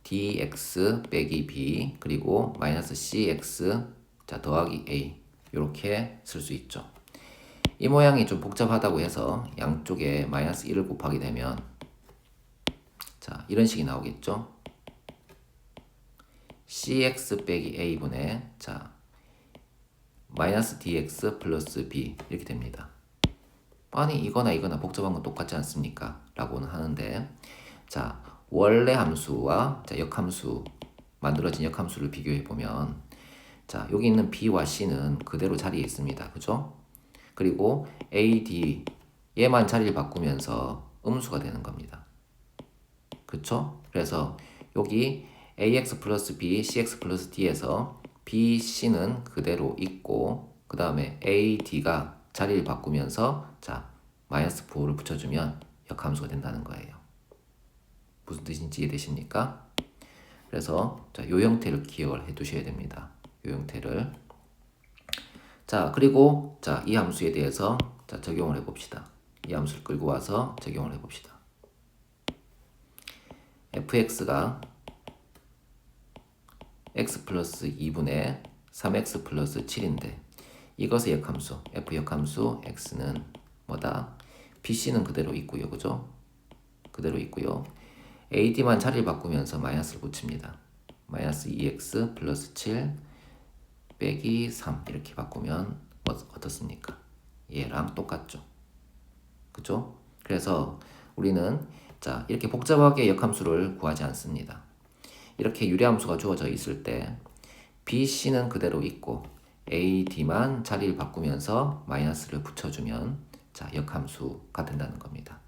dx 빼기 b 그리고 마이너스 cx 자, 더하기 a 요렇게 쓸 수 있죠. 이 모양이 좀 복잡하다고 해서 양쪽에 마이너스 1을 곱하게 되면 자, 이런 식이 나오겠죠. cx 빼기 a분의 자, 마이너스 dx 플러스 b 이렇게 됩니다. 아니 이거나 복잡한 건 똑같지 않습니까? 라고는 하는데 자, 원래 함수와 자, 역함수 만들어진 역함수를 비교해 보면 자, 여기 있는 b와 c는 그대로 자리에 있습니다. 그죠? 그리고 a, d 얘만 자리를 바꾸면서 음수가 되는 겁니다. 그쵸? 그래서 여기 ax 플러스 b, cx 플러스 d에서 b, c는 그대로 있고 그 다음에 a, d가 자리를 바꾸면서 자, 마이너스 4를 붙여주면 역함수가 된다는 거예요. 무슨 뜻인지 이해되십니까? 그래서 자, 요 형태를 기억을 해 두셔야 됩니다. 요 형태를. 자, 그리고 자, 이 함수에 대해서 자, 적용을 해 봅시다. 이 함수를 끌고 와서 적용을 해 봅시다. fx가 x 플러스 2분의 3x 플러스 7인데 이것의 역함수 f 역함수 x는 뭐다? bc는 그대로 있고요. 그죠? 그대로 있고요. ad만 자리를 바꾸면서 마이너스를 붙입니다. 마이너스 2x 플러스 7 빼기 3 이렇게 바꾸면 어떻습니까? 얘랑 똑같죠. 그죠? 그래서 우리는 자, 이렇게 복잡하게 역함수를 구하지 않습니다. 이렇게 유리함수가 주어져 있을 때 BC는 그대로 있고 AD만 자리를 바꾸면서 마이너스를 붙여주면 자, 역함수가 된다는 겁니다.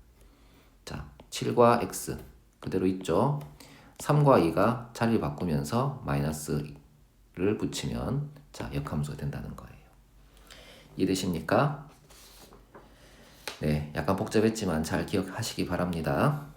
자, 7과 x 그대로 있죠. 3과 2가 자리를 바꾸면서 마이너스를 붙이면 자, 역함수가 된다는 거예요. 이해되십니까? 네, 약간 복잡했지만 잘 기억하시기 바랍니다.